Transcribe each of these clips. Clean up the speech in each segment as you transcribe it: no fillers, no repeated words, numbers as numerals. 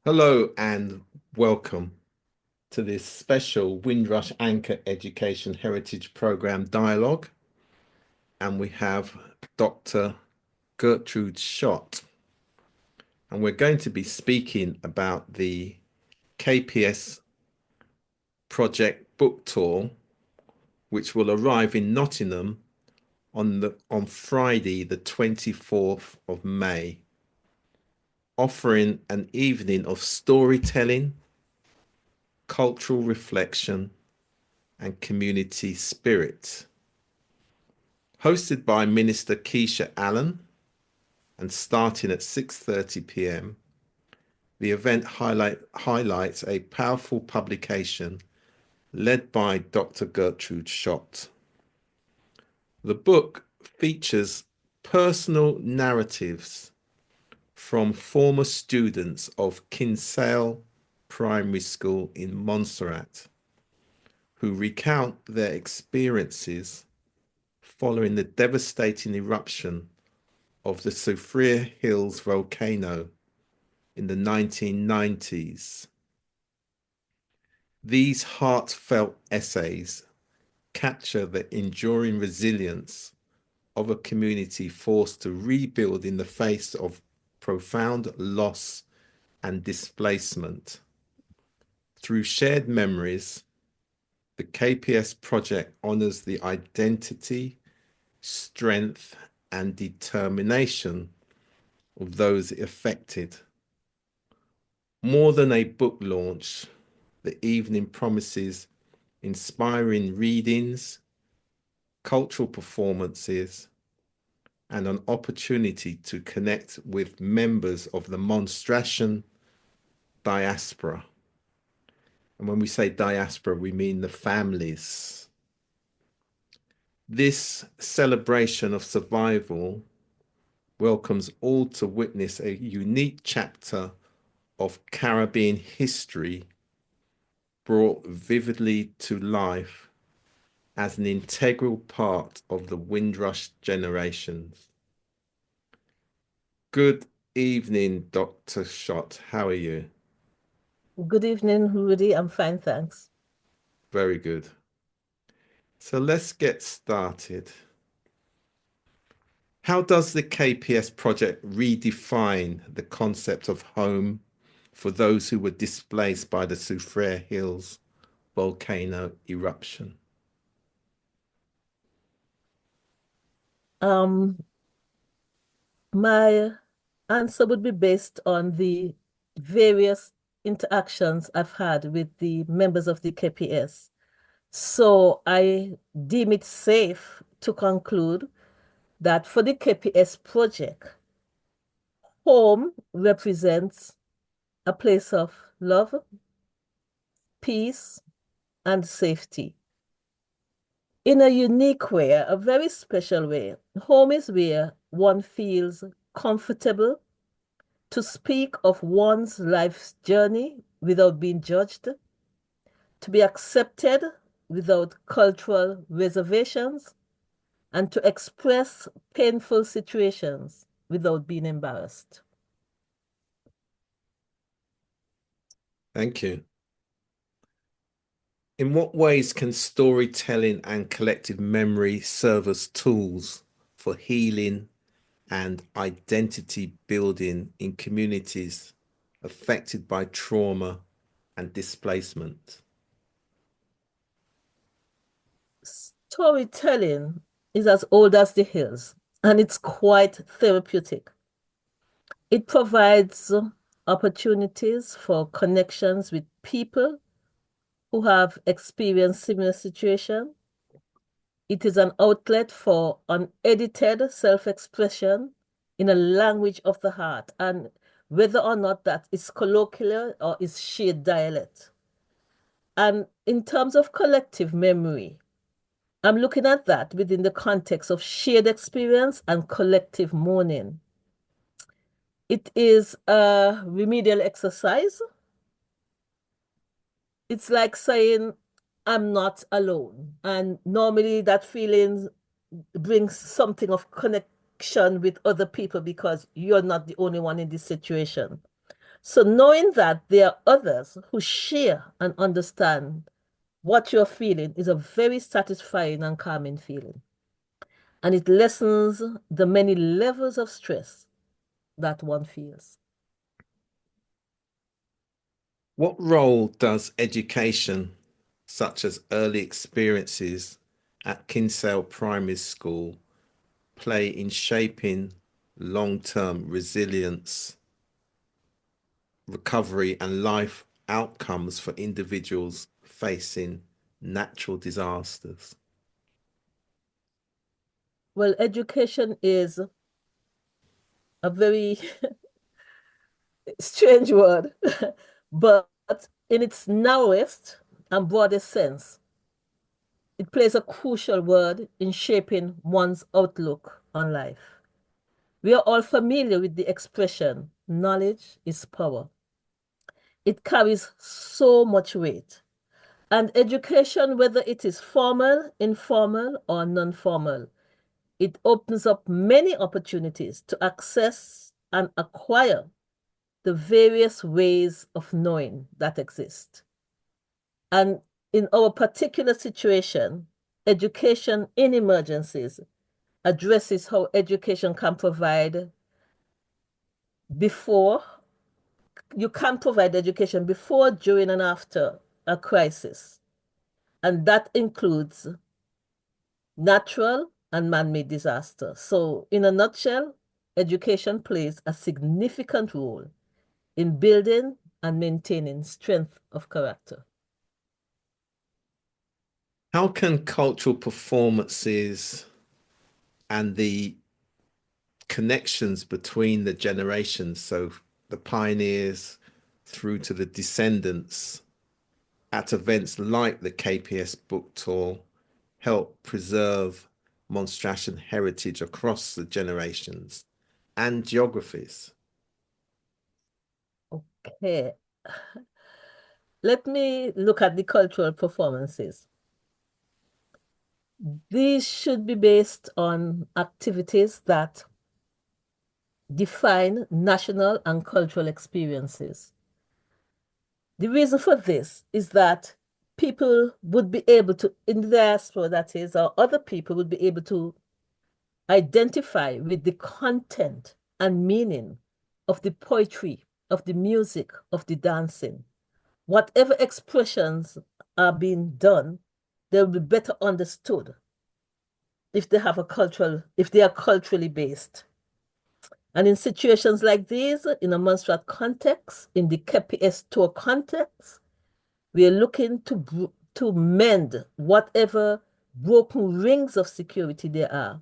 Hello and welcome to this special Windrush Anchor Education Heritage Programme dialogue. And we have Dr. Gertrude Shotte. And we're going to be speaking about the KPS Project Book Tour, which will arrive in Nottingham on Friday, the 24th of May, offering an evening of storytelling, cultural reflection, and community spirit. Hosted by Minister Keisha Allen and starting at 6:30 p.m., the event highlights a powerful publication led by Dr. Gertrude Shotte. The book features personal narratives from former students of Kinsale Primary School in Montserrat, who recount their experiences following the devastating eruption of the Soufrière Hills volcano in the 1990s. These heartfelt essays capture the enduring resilience of a community forced to rebuild in the face of profound loss and displacement. Through shared memories, the KPS project honors the identity, strength, and determination of those affected. More than a book launch, the evening promises inspiring readings, cultural performances, and an opportunity to connect with members of the Montserratian diaspora. And when we say diaspora, we mean the families. This celebration of survival welcomes all to witness a unique chapter of Caribbean history brought vividly to life as an integral part of the Windrush generations. Good evening, Dr. Shotte. How are you? Good evening, Rudy. I'm fine, thanks. Very good. So let's get started. How does the KPS project redefine the concept of home for those who were displaced by the Soufrière Hills volcano eruption? My answer would be based on the various interactions I've had with the members of the KPS. So I deem it safe to conclude that for the KPS project, home represents a place of love, peace, and safety. In a unique way, a very special way, home is where one feels comfortable to speak of one's life's journey without being judged, to be accepted without cultural reservations, and to express painful situations without being embarrassed. Thank you. In what ways can storytelling and collective memory serve as tools for healing and identity building in communities affected by trauma and displacement? Storytelling is as old as the hills, and it's quite therapeutic. It provides opportunities for connections with people who have experienced similar situation. It is an outlet for unedited self-expression in a language of the heart, and whether or not that is colloquial or is shared dialect. And in terms of collective memory, I'm looking at that within the context of shared experience and collective mourning. It is a remedial exercise. It's like saying, I'm not alone. And normally that feeling brings something of connection with other people because you're not the only one in this situation. So knowing that there are others who share and understand what you're feeling is a very satisfying and calming feeling. And it lessens the many levels of stress that one feels. What role does education, such as early experiences at Kinsale Primary School, play in shaping long-term resilience, recovery, and life outcomes for individuals facing natural disasters? Well, education is a very strange word, but in its narrowest and broadest sense, it plays a crucial word in shaping one's outlook on life. We are all familiar with the expression, knowledge is power. It carries so much weight. And education, whether it is formal, informal, or non-formal, it opens up many opportunities to access and acquire the various ways of knowing that exist. And in our particular situation, education in emergencies addresses how education can provide before, you can provide education before, during, and after a crisis. And that includes natural and man-made disasters. So in a nutshell, education plays a significant role in building and maintaining strength of character. How can cultural performances and the connections between the generations, so the pioneers through to the descendants, at events like the KPS Book Tour, help preserve Montserratian heritage across the generations and geographies? Okay, let me look at the cultural performances. These should be based on activities that define national and cultural experiences. The reason for this is that people would be able to, in the diaspora that is, or other people would be able to identify with the content and meaning of the poetry, of the music, of the dancing. Whatever expressions are being done, they'll be better understood if they have a cultural, if they are culturally based. And in situations like these, in a Montserrat context, in the KPS tour context, we are looking to mend whatever broken rings of security there are.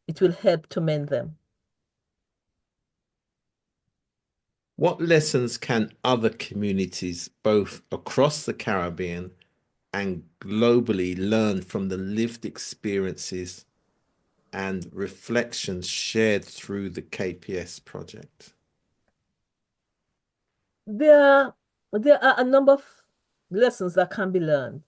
It will help to mend them. What lessons can other communities, both across the Caribbean and globally, learn from the lived experiences and reflections shared through the KPS project? There, there are a number of lessons that can be learned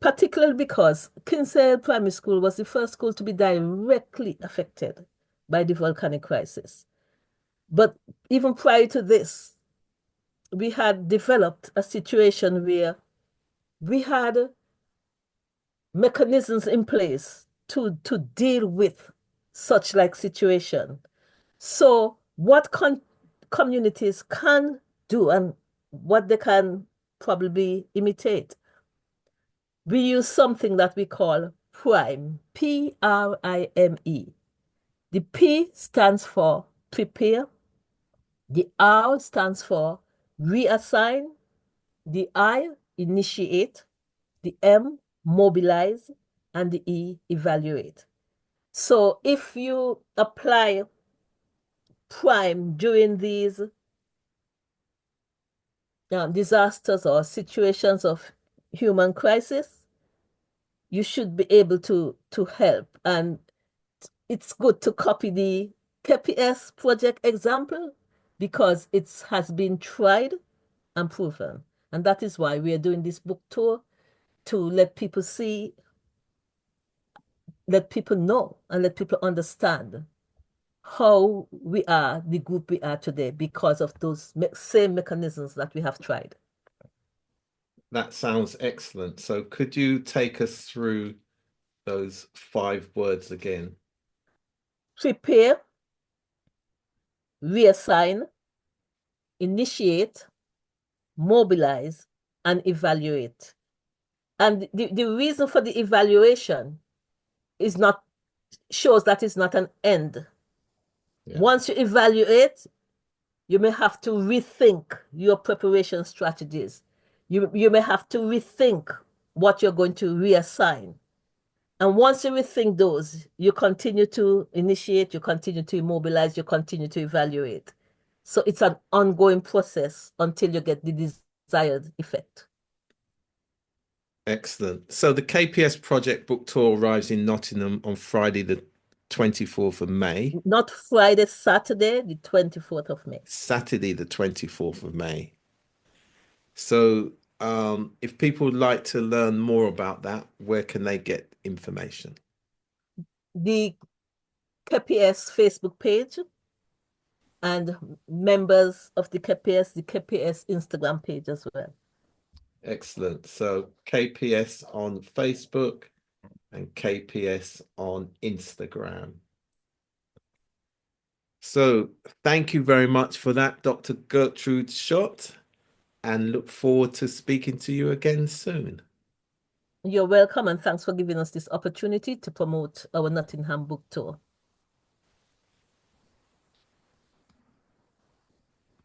particularly because Kinsale Primary School was the first school to be directly affected by the volcanic crisis. But even prior to this, we had developed a situation where we had mechanisms in place to deal with such like situation. So what communities can do and what they can probably imitate, we use something that we call PRIME, Prime. The P stands for prepare, the R stands for reassign, the I, initiate, the M, mobilize, and the E, evaluate. So if you apply prime during these disasters or situations of human crisis, you should be able to help. And it's good to copy the KPS project example because it has been tried and proven. And that is why we are doing this book tour to let people see, let people know, and let people understand how we are the group we are today because of those same mechanisms that we have tried. That sounds excellent. So could you take us through those 5 words again? Prepare, reassign, initiate, mobilize, and evaluate. And the reason for the evaluation is not shows that it's not an end. Yeah. Once you evaluate, you may have to rethink your preparation strategies. You may have to rethink what you're going to reassign. And once you rethink those, you continue to initiate, you continue to immobilize, you continue to evaluate. So it's an ongoing process until you get the desired effect. Excellent. So the KPS Project Book Tour arrives in Nottingham on Friday, the 24th of May. Not Friday, Saturday, the 24th of May. Saturday, the 24th of May. So if people would like to learn more about that, where can they get information? The KPS Facebook page and members of the KPS Instagram page as well. Excellent. So KPS on Facebook and KPS on Instagram. So thank you very much for that, Dr. Gertrude Shotte, and look forward to speaking to you again soon. You're welcome, and thanks for giving us this opportunity to promote our Nottingham book tour.